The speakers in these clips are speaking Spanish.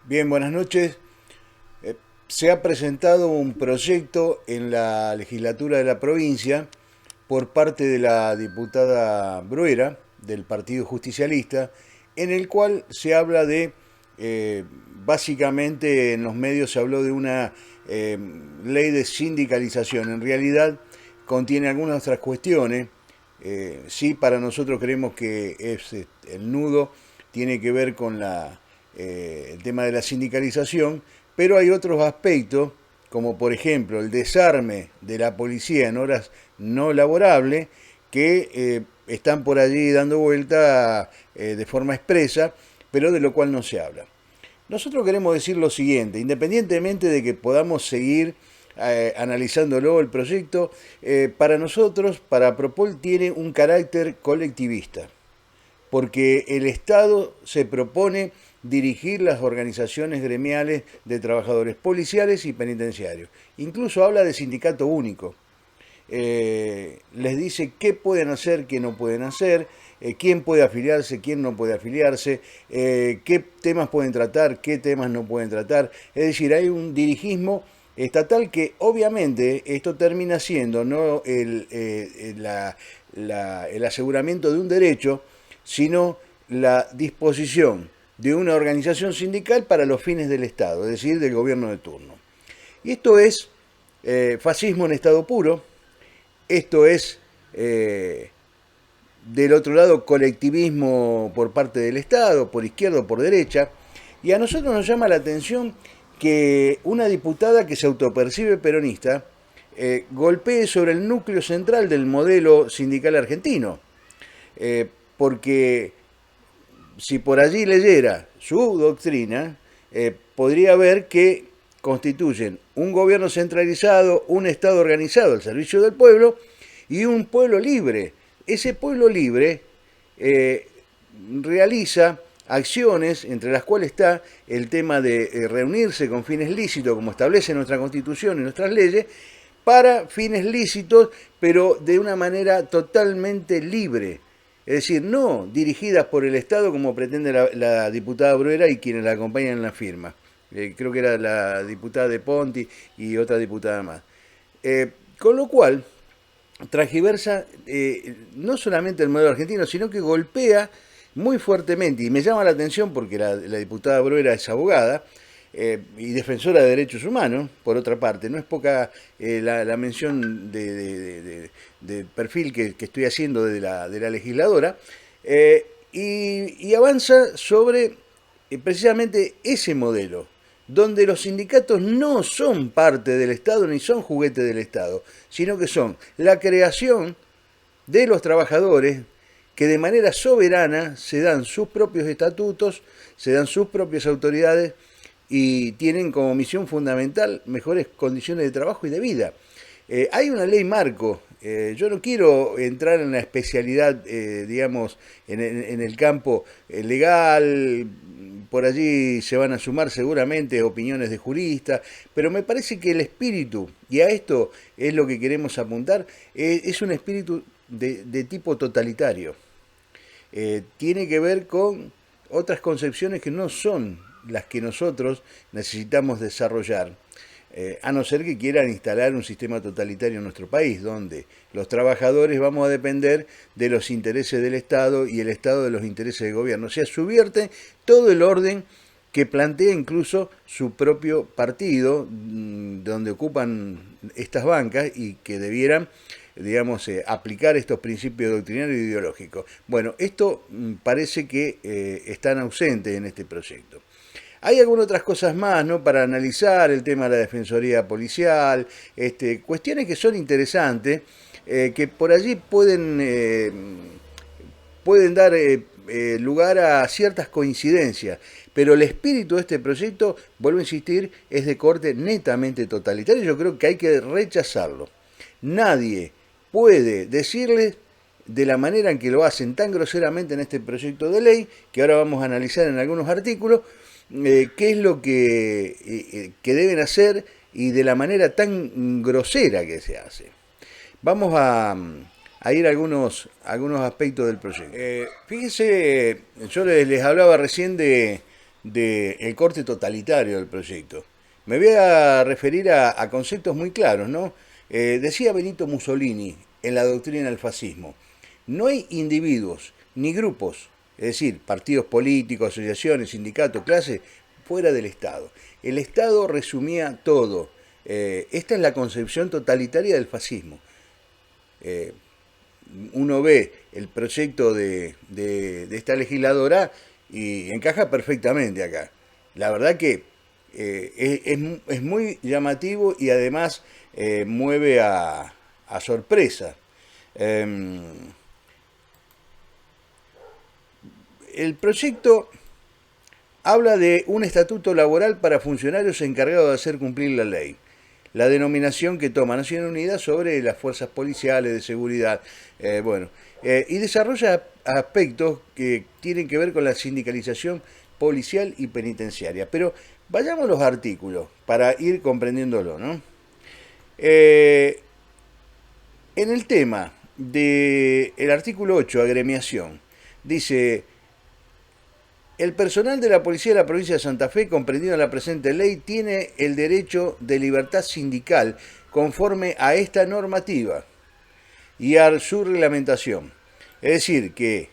Bien, buenas noches. Se ha presentado un proyecto en la legislatura de la provincia por parte de la diputada Bruera del Partido Justicialista, en el cual se habla de, básicamente en los medios se habló de una ley de sindicalización. En realidad contiene algunas otras cuestiones. Sí, para nosotros creemos que es el nudo, tiene que ver con el tema de la sindicalización, pero hay otros aspectos, como por ejemplo el desarme de la policía en horas no laborables, que están por allí dando vuelta de forma expresa, pero de lo cual no se habla. Nosotros queremos decir lo siguiente: independientemente de que podamos seguir analizándolo el proyecto, para nosotros, para Propol, tiene un carácter colectivista, porque el Estado se propone dirigir las organizaciones gremiales de trabajadores policiales y penitenciarios. Incluso habla de sindicato único. Les dice qué pueden hacer, qué no pueden hacer, quién puede afiliarse, quién no puede afiliarse, qué temas pueden tratar, qué temas no pueden tratar. Es decir, hay un dirigismo estatal que obviamente esto termina siendo no el aseguramiento de un derecho, sino la disposición de una organización sindical para los fines del Estado, es decir, del gobierno de turno. Y esto es fascismo en estado puro. Esto es, del otro lado, colectivismo por parte del Estado, por izquierda o por derecha. Y a nosotros nos llama la atención que una diputada que se autopercibe peronista golpee sobre el núcleo central del modelo sindical argentino. Porque si por allí leyera su doctrina, podría ver que constituyen un gobierno centralizado, un Estado organizado al servicio del pueblo y un pueblo libre. Ese pueblo libre eh, realiza acciones, entre las cuales está el tema de reunirse con fines lícitos, como establece nuestra Constitución y nuestras leyes, para fines lícitos, pero de una manera totalmente libre. Es decir, no dirigidas por el Estado como pretende la diputada Bruera y quienes la acompañan en la firma. Creo que era la diputada de Ponti y otra diputada más. Con lo cual, transgiversa no solamente el modelo argentino, sino que golpea muy fuertemente, y me llama la atención porque la diputada Bruera es abogada y defensora de derechos humanos, por otra parte. No es poca la mención de perfil que estoy haciendo de la legisladora, y avanza sobre precisamente ese modelo, donde los sindicatos no son parte del Estado ni son juguete del Estado, sino que son la creación de los trabajadores que de manera soberana se dan sus propios estatutos, se dan sus propias autoridades y tienen como misión fundamental mejores condiciones de trabajo y de vida. Hay una ley marco. Yo no quiero entrar en la especialidad, digamos, en el campo legal. Por allí se van a sumar seguramente opiniones de juristas, pero me parece que el espíritu, y a esto es lo que queremos apuntar, es un espíritu de tipo totalitario. Tiene que ver con otras concepciones que no son las que nosotros necesitamos desarrollar, a no ser que quieran instalar un sistema totalitario en nuestro país, donde los trabajadores vamos a depender de los intereses del Estado y el Estado de los intereses del gobierno. O sea, subvierte todo el orden que plantea incluso su propio partido, donde ocupan estas bancas y que debieran, digamos, aplicar estos principios doctrinarios e ideológicos. Bueno, esto parece que están ausentes en este proyecto. Hay algunas otras cosas más, ¿no?, para analizar el tema de la defensoría policial, cuestiones que son interesantes, que por allí pueden dar lugar a ciertas coincidencias, pero el espíritu de este proyecto, vuelvo a insistir, es de corte netamente totalitario. Yo creo que hay que rechazarlo. Nadie puede decirles, de la manera en que lo hacen tan groseramente en este proyecto de ley, que ahora vamos a analizar en algunos artículos, qué es lo que deben hacer y de la manera tan grosera que se hace. Vamos a ir a algunos aspectos del proyecto. Fíjense, yo les hablaba recién del corte totalitario del proyecto. Me voy a referir a conceptos muy claros, ¿no? Decía Benito Mussolini en la doctrina del fascismo, no hay individuos ni grupos, es decir, partidos políticos, asociaciones, sindicatos, clases, fuera del Estado. El Estado resumía todo. Esta es la concepción totalitaria del fascismo. Eh, Uno ve el proyecto de esta legisladora y encaja perfectamente acá. La verdad que es muy llamativo y además mueve a sorpresa. Eh, el proyecto habla de un estatuto laboral para funcionarios encargados de hacer cumplir la ley, la denominación que toma Naciones Unidas sobre las fuerzas policiales de seguridad, y desarrolla aspectos que tienen que ver con la sindicalización policial y penitenciaria. Pero vayamos a los artículos para ir comprendiéndolo, ¿no? Eh, en el tema del artículo 8, agremiación, dice: el personal de la Policía de la Provincia de Santa Fe, comprendido en la presente ley, tiene el derecho de libertad sindical conforme a esta normativa y a su reglamentación. Es decir, que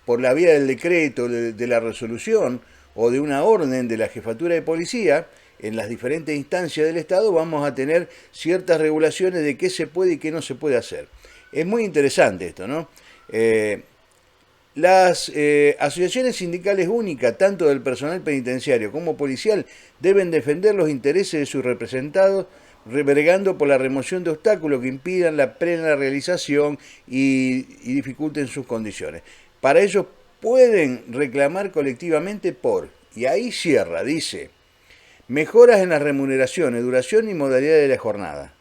por la vía del decreto, de la resolución o de una orden de la Jefatura de Policía, en las diferentes instancias del Estado vamos a tener ciertas regulaciones de qué se puede y qué no se puede hacer. Es muy interesante esto, ¿no? Las asociaciones sindicales únicas, tanto del personal penitenciario como policial, deben defender los intereses de sus representados, bregando por la remoción de obstáculos que impidan la plena realización y dificulten sus condiciones. Para ello pueden reclamar colectivamente por, y ahí cierra, dice, mejoras en las remuneraciones, duración y modalidad de la jornada,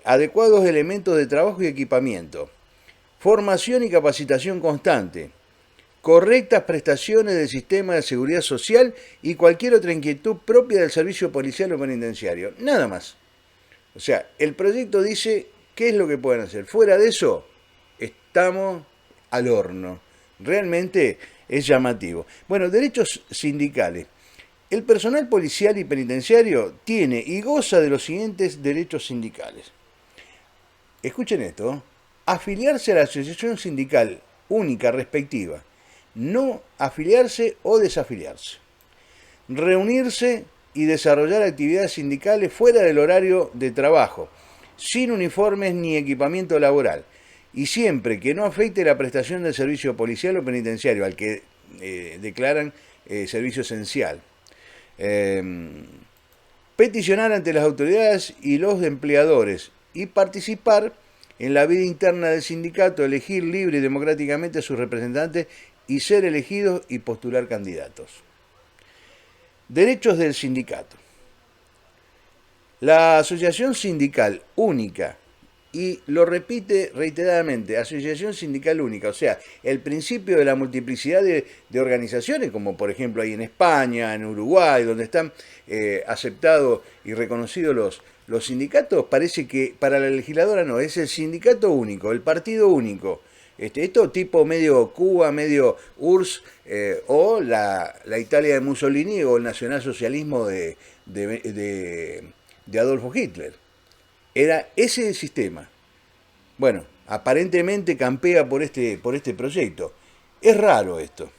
adecuados elementos de trabajo y equipamiento, formación y capacitación constante, correctas prestaciones del sistema de seguridad social y cualquier otra inquietud propia del servicio policial o penitenciario. Nada más. O sea, el proyecto dice qué es lo que pueden hacer. Fuera de eso, estamos al horno. Realmente es llamativo. Bueno, derechos sindicales. El personal policial y penitenciario tiene y goza de los siguientes derechos sindicales. Escuchen esto: afiliarse a la asociación sindical única respectiva, no afiliarse o desafiliarse, reunirse y desarrollar actividades sindicales fuera del horario de trabajo, sin uniformes ni equipamiento laboral, y siempre que no afecte la prestación del servicio policial o penitenciario, al que declaran servicio esencial. Peticionar ante las autoridades y los empleadores y participar en la vida interna del sindicato, elegir libre y democráticamente a sus representantes y ser elegidos y postular candidatos. Derechos del sindicato. La asociación sindical única, y lo repite reiteradamente, asociación sindical única, o sea, el principio de la multiplicidad de organizaciones, como por ejemplo hay en España, en Uruguay, donde están aceptados y reconocidos los sindicatos, parece que para la legisladora no, es el sindicato único, el partido único. Esto tipo medio Cuba, medio URSS, o la Italia de Mussolini o el nacionalsocialismo de Adolfo Hitler. Era ese sistema. Bueno, aparentemente campea por este proyecto. Es raro esto.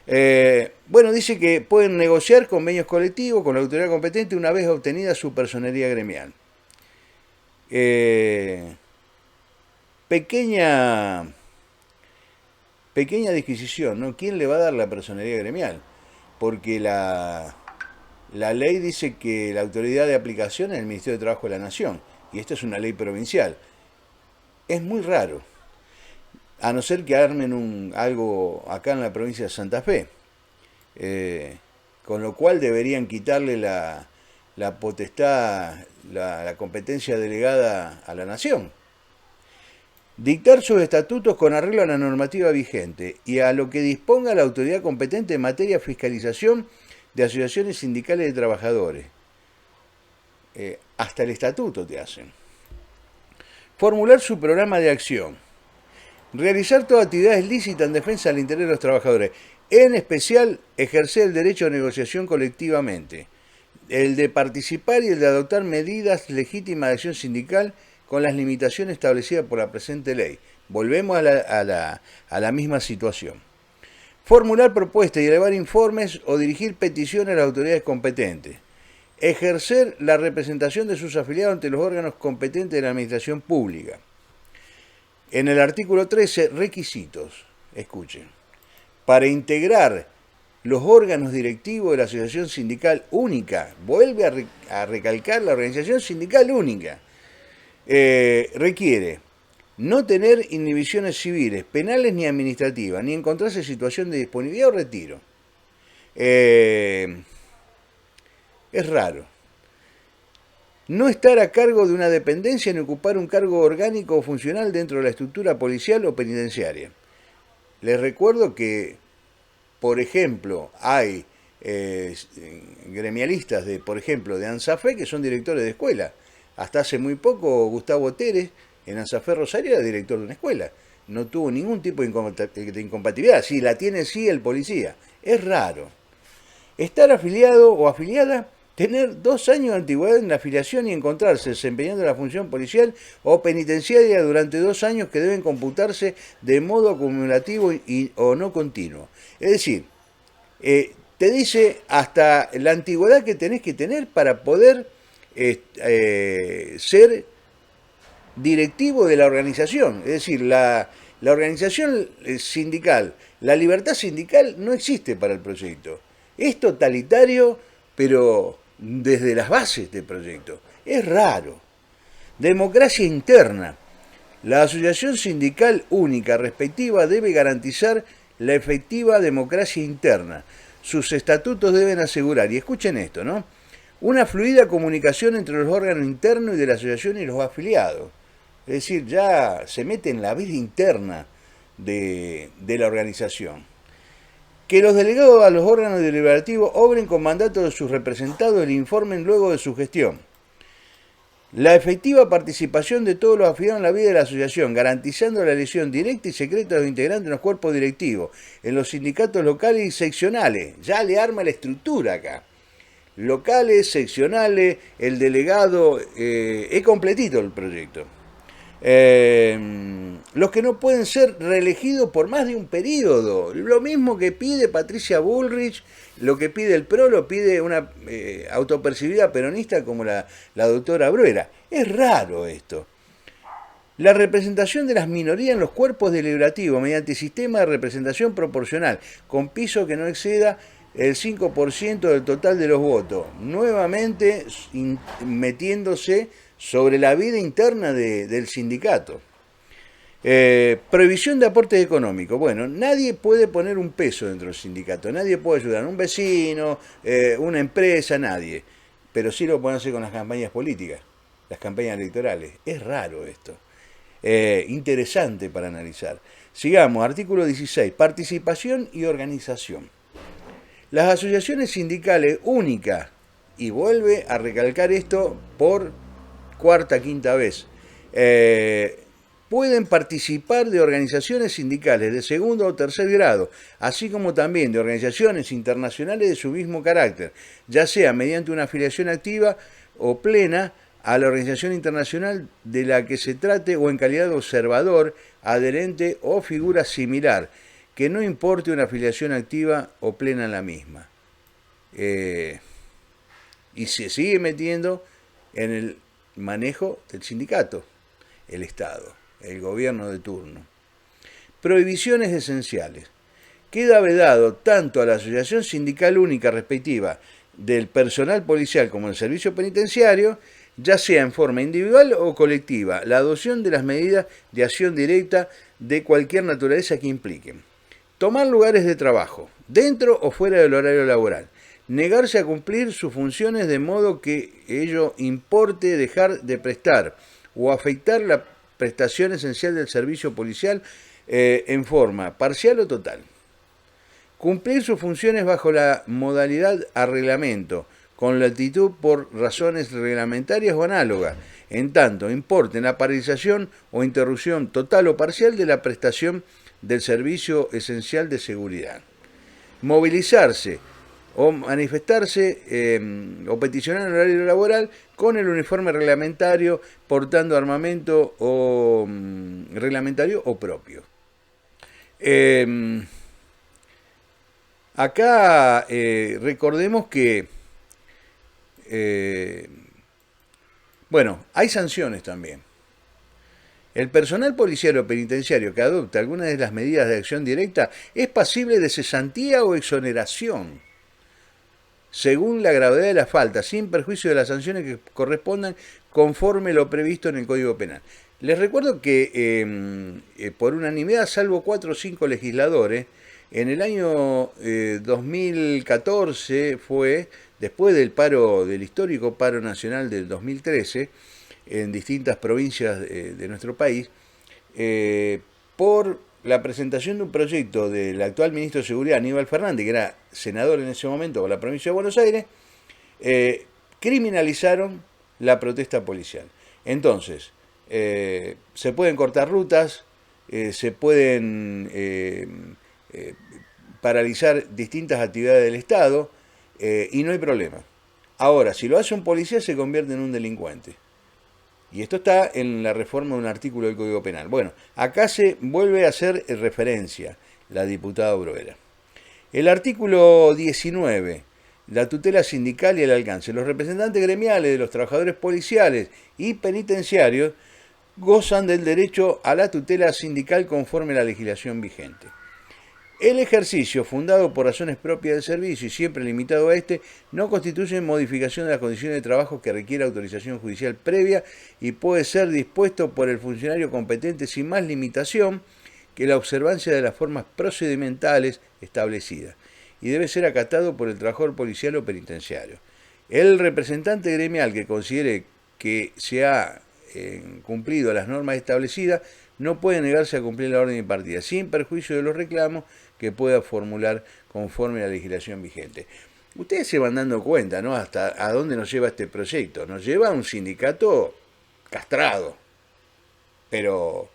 Dice que pueden negociar convenios colectivos con la autoridad competente una vez obtenida su personería gremial. Pequeña disquisición, ¿no? ¿Quién le va a dar la personería gremial? Porque la ley dice que la autoridad de aplicación es el Ministerio de Trabajo de la Nación, y esta es una ley provincial. Es muy raro, a no ser que armen algo acá en la provincia de Santa Fe, con lo cual deberían quitarle la potestad, la competencia delegada a la Nación. Dictar sus estatutos con arreglo a la normativa vigente y a lo que disponga la autoridad competente en materia de fiscalización de asociaciones sindicales de trabajadores. Hasta el estatuto te hacen. Formular su programa de acción. Realizar todas actividades lícitas en defensa del interés de los trabajadores. En especial, ejercer el derecho a negociación colectivamente, el de participar y el de adoptar medidas legítimas de acción sindical con las limitaciones establecidas por la presente ley. Volvemos a la misma situación. Formular propuestas y elevar informes o dirigir peticiones a las autoridades competentes. Ejercer la representación de sus afiliados ante los órganos competentes de la administración pública. En el artículo 13, requisitos. Escuchen. Para integrar los órganos directivos de la Asociación Sindical Única, vuelve a recalcar la Organización Sindical Única, requiere no tener inhibiciones civiles, penales ni administrativas, ni encontrarse en situación de disponibilidad o retiro. Es raro. No estar a cargo de una dependencia ni ocupar un cargo orgánico o funcional dentro de la estructura policial o penitenciaria. Les recuerdo que, por ejemplo, hay gremialistas por ejemplo, de ANSAFE que son directores de escuela. Hasta hace muy poco Gustavo Teres en ANSAFE Rosario era director de una escuela. No tuvo ningún tipo de incompatibilidad. Sí, la tiene sí el policía. Es raro. Estar afiliado o afiliada, tener 2 años de antigüedad en la afiliación y encontrarse desempeñando la función policial o penitenciaria durante 2 años que deben computarse de modo acumulativo o no continuo. Es decir, te dice hasta la antigüedad que tenés que tener para poder ser directivo de la organización. Es decir, la organización sindical, la libertad sindical no existe para el proyecto. Es totalitario, pero desde las bases del proyecto. Es raro. Democracia interna. La asociación sindical única respectiva debe garantizar la efectiva democracia interna. Sus estatutos deben asegurar, y escuchen esto, ¿no?, una fluida comunicación entre los órganos internos y de la asociación y los afiliados. Es decir, ya se mete en la vida interna de la organización. Que los delegados a los órganos deliberativos obren con mandato de sus representados y le informen luego de su gestión. La efectiva participación de todos los afiliados en la vida de la asociación, garantizando la elección directa y secreta de los integrantes en los cuerpos directivos, en los sindicatos locales y seccionales. Ya le arma la estructura acá. Locales, seccionales, el delegado, es completito el proyecto. Los que no pueden ser reelegidos por más de un periodo, lo mismo que pide Patricia Bullrich, lo que pide el PRO, lo pide una autopercibida peronista como la doctora Bruera. Es raro esto. La representación de las minorías en los cuerpos deliberativos mediante sistema de representación proporcional, con piso que no exceda el 5% del total de los votos, nuevamente metiéndose sobre la vida interna del sindicato. Prohibición de aportes económicos. Bueno, nadie puede poner un peso dentro del sindicato, nadie puede ayudar a un vecino, una empresa, nadie. Pero sí lo pueden hacer con las campañas políticas, las campañas electorales. Es raro esto. Interesante para analizar. Sigamos, artículo 16, participación y organización. Las asociaciones sindicales únicas, y vuelve a recalcar esto por cuarta, quinta vez, pueden participar de organizaciones sindicales de segundo o tercer grado, así como también de organizaciones internacionales de su mismo carácter, ya sea mediante una afiliación activa o plena a la organización internacional de la que se trate o en calidad de observador, adherente o figura similar, que no importe una afiliación activa o plena en la misma. Y se sigue metiendo en el manejo del sindicato, el Estado, el gobierno de turno. Prohibiciones esenciales. Queda vedado tanto a la asociación sindical única respectiva del personal policial como del servicio penitenciario, ya sea en forma individual o colectiva, la adopción de las medidas de acción directa de cualquier naturaleza que impliquen. Tomar lugares de trabajo, dentro o fuera del horario laboral. Negarse a cumplir sus funciones de modo que ello importe dejar de prestar o afectar la prestación esencial del servicio policial en forma parcial o total. Cumplir sus funciones bajo la modalidad a reglamento, con latitud por razones reglamentarias o análogas, en tanto importen la paralización o interrupción total o parcial de la prestación del servicio esencial de seguridad. movilizarse o manifestarse o peticionar en horario laboral con el uniforme reglamentario, portando armamento o reglamentario o propio. Acá recordemos que, bueno, hay sanciones también. El personal policial o penitenciario que adopta alguna de las medidas de acción directa es pasible de cesantía o exoneración, según la gravedad de la falta, sin perjuicio de las sanciones que correspondan conforme lo previsto en el Código Penal. Les recuerdo que por unanimidad, salvo 4 o 5 legisladores, en el año 2014 fue, después del histórico paro nacional del 2013, en distintas provincias de nuestro país, por la presentación de un proyecto del actual ministro de Seguridad, Aníbal Fernández, que era senador en ese momento por la provincia de Buenos Aires, criminalizaron la protesta policial. Entonces, se pueden cortar rutas, se pueden paralizar distintas actividades del Estado y no hay problema. Ahora, si lo hace un policía, se convierte en un delincuente. Y esto está en la reforma de un artículo del Código Penal. Bueno, acá se vuelve a hacer referencia la diputada Bruera. El artículo 19, la tutela sindical y el alcance. Los representantes gremiales de los trabajadores policiales y penitenciarios gozan del derecho a la tutela sindical conforme a la legislación vigente. El ejercicio, fundado por razones propias del servicio y siempre limitado a este, no constituye modificación de las condiciones de trabajo que requiere autorización judicial previa y puede ser dispuesto por el funcionario competente sin más limitación que la observancia de las formas procedimentales establecidas y debe ser acatado por el trabajador policial o penitenciario. El representante gremial que considere que se ha cumplido las normas establecidas no puede negarse a cumplir la orden impartida, sin perjuicio de los reclamos que pueda formular conforme a la legislación vigente. Ustedes se van dando cuenta, ¿no?, hasta a dónde nos lleva este proyecto. Nos lleva a un sindicato castrado, pero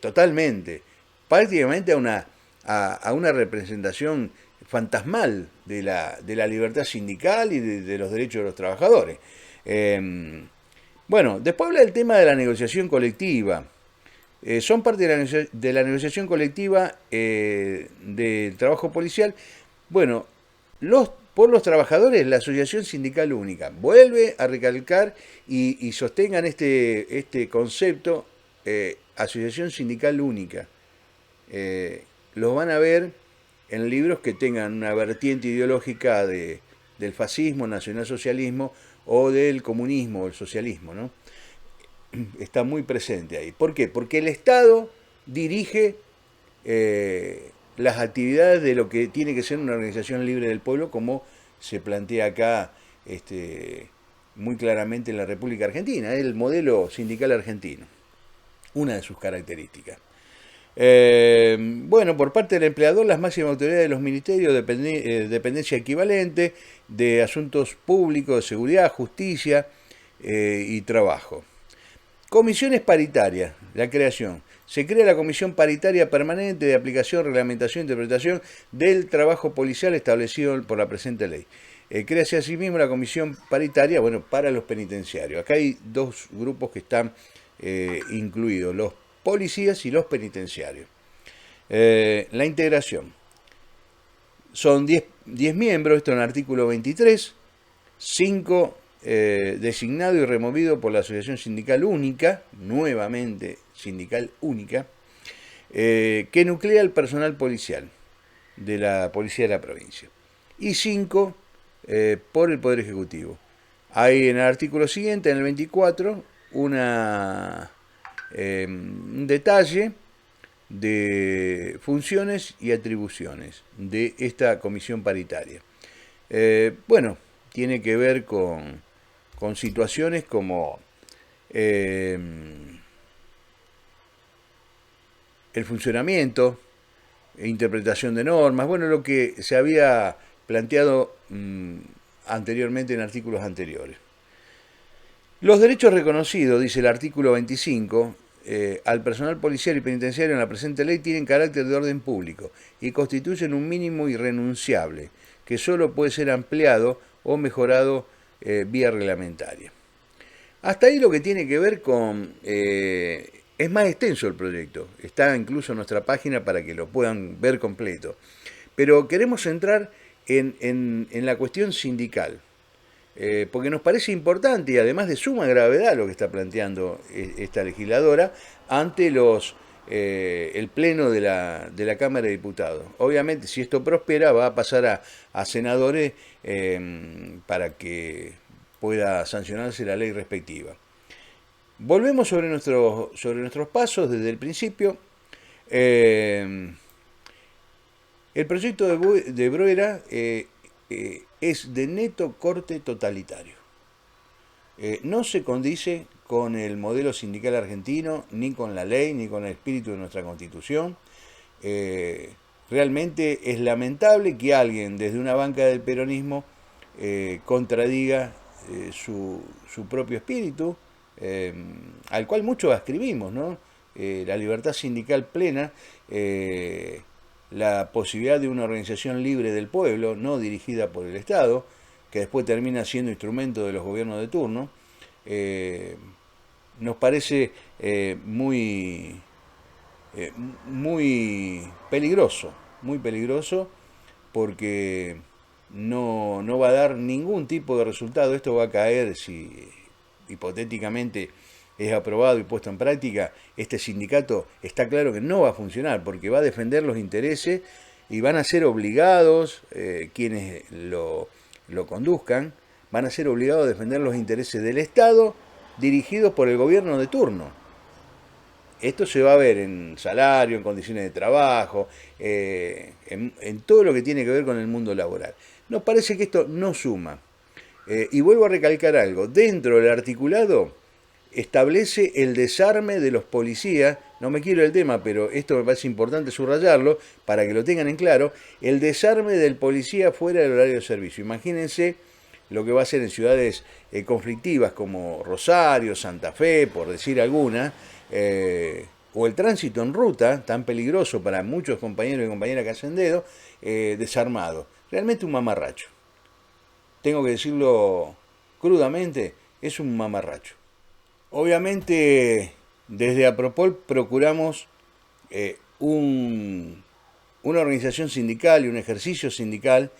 totalmente, prácticamente a una representación fantasmal de la libertad sindical y de los derechos de los trabajadores. Bueno, después habla del tema de la negociación colectiva. Son parte de la negociación colectiva del trabajo policial. Bueno, por los trabajadores, la Asociación Sindical Única vuelve a recalcar y sostengan este concepto, Asociación Sindical Única. Los van a ver en libros que tengan una vertiente ideológica del fascismo, nacionalsocialismo o del comunismo o el socialismo, ¿no? Está muy presente ahí. ¿Por qué? Porque el Estado dirige las actividades de lo que tiene que ser una organización libre del pueblo, como se plantea acá muy claramente en la República Argentina, el modelo sindical argentino, una de sus características. Bueno, por parte del empleador, las máximas autoridades de los ministerios, dependencia equivalente, de asuntos públicos, de seguridad, justicia y trabajo. Comisiones paritarias, la creación. Se crea la Comisión Paritaria Permanente de Aplicación, Reglamentación e Interpretación del Trabajo Policial establecido por la presente ley. Créase asimismo la Comisión Paritaria, bueno, para los penitenciarios. Acá hay dos grupos que están incluidos, los policías y los penitenciarios. La integración. Son 10 miembros, esto en el artículo 23, 5 designado y removido por la Asociación Sindical Única, nuevamente Sindical Única, que nuclea el personal policial de la Policía de la provincia. Y 5 por el Poder Ejecutivo. Hay en el artículo siguiente, en el 24, un detalle de funciones y atribuciones de esta comisión paritaria. Bueno, tiene que ver con situaciones como el funcionamiento, interpretación de normas, bueno, lo que se había planteado anteriormente en artículos anteriores. Los derechos reconocidos, dice el artículo 25, al personal policial y penitenciario en la presente ley tienen carácter de orden público y constituyen un mínimo irrenunciable que solo puede ser ampliado o mejorado vía reglamentaria. Hasta ahí lo que tiene que ver con... es más extenso el proyecto, está incluso en nuestra página para que lo puedan ver completo. Pero queremos entrar en la cuestión sindical, porque nos parece importante y además de suma gravedad lo que está planteando esta legisladora ante el Pleno de la Cámara de Diputados. Obviamente, si esto prospera, va a pasar a senadores para que pueda sancionarse la ley respectiva. Volvemos sobre nuestros pasos desde el principio. El proyecto de Bruera es de neto corte totalitario. No se condice con el modelo sindical argentino, ni con la ley, ni con el espíritu de nuestra Constitución. Realmente es lamentable que alguien desde una banca del peronismo contradiga su propio espíritu, al cual muchos ascribimos, ¿no? La libertad sindical plena, la posibilidad de una organización libre del pueblo, no dirigida por el Estado, que después termina siendo instrumento de los gobiernos de turno, nos parece muy peligroso, porque no va a dar ningún tipo de resultado. Esto va a caer, si hipotéticamente es aprobado y puesto en práctica, este sindicato está claro que no va a funcionar, porque va a defender los intereses y van a ser obligados, quienes lo conduzcan, van a ser obligados a defender los intereses del Estado dirigidos por el gobierno de turno. Esto se va a ver en salario, en condiciones de trabajo, en todo lo que tiene que ver con el mundo laboral. Nos parece que esto no suma. Y vuelvo a recalcar algo, dentro del articulado establece el desarme de los policías, no me quiero el tema, pero esto me parece importante subrayarlo para que lo tengan en claro, el desarme del policía fuera del horario de servicio. Imagínense lo que va a ser en ciudades conflictivas como Rosario, Santa Fe, por decir alguna, o el tránsito en ruta, tan peligroso para muchos compañeros y compañeras que hacen dedo, desarmado. Realmente un mamarracho. Tengo que decirlo crudamente, es un mamarracho. Obviamente, desde Apropol procuramos una organización sindical y un ejercicio sindical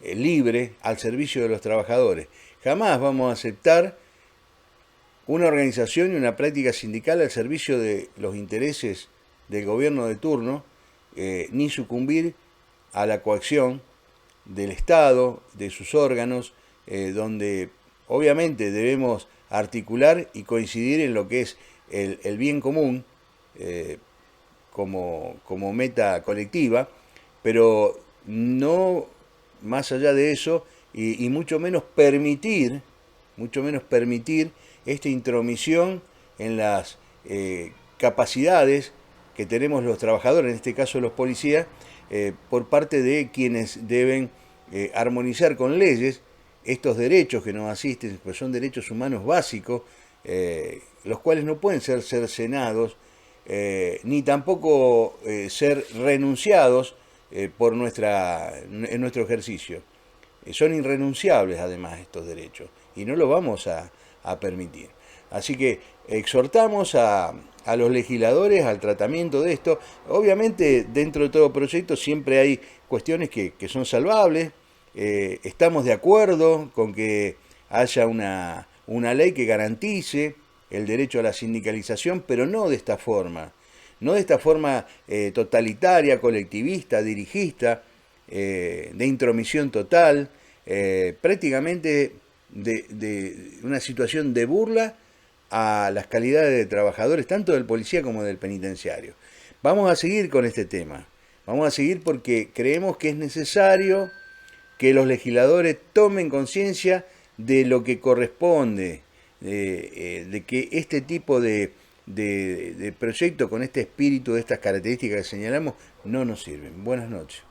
libre al servicio de los trabajadores. Jamás vamos a aceptar una organización y una práctica sindical al servicio de los intereses del gobierno de turno, ni sucumbir a la coacción del Estado, de sus órganos, donde obviamente debemos articular y coincidir en lo que es el bien común como meta colectiva, pero no más allá de eso y mucho menos permitir esta intromisión en las capacidades que tenemos los trabajadores, en este caso los policías, por parte de quienes deben armonizar con leyes estos derechos que nos asisten, pues son derechos humanos básicos, los cuales no pueden ser cercenados, ni tampoco ser renunciados en nuestro ejercicio. Son irrenunciables además estos derechos y no lo vamos a permitir. Así que exhortamos a los legisladores al tratamiento de esto. Obviamente dentro de todo proyecto siempre hay cuestiones que son salvables. Estamos de acuerdo con que haya una ley que garantice el derecho a la sindicalización, pero no de esta forma. No de esta forma totalitaria, colectivista, dirigista, de intromisión total, prácticamente de una situación de burla a las calidades de trabajadores, tanto del policía como del penitenciario. Vamos a seguir con este tema. Vamos a seguir porque creemos que es necesario que los legisladores tomen conciencia de lo que corresponde, de que este tipo de proyecto con este espíritu, de estas características que señalamos, no nos sirven. Buenas noches.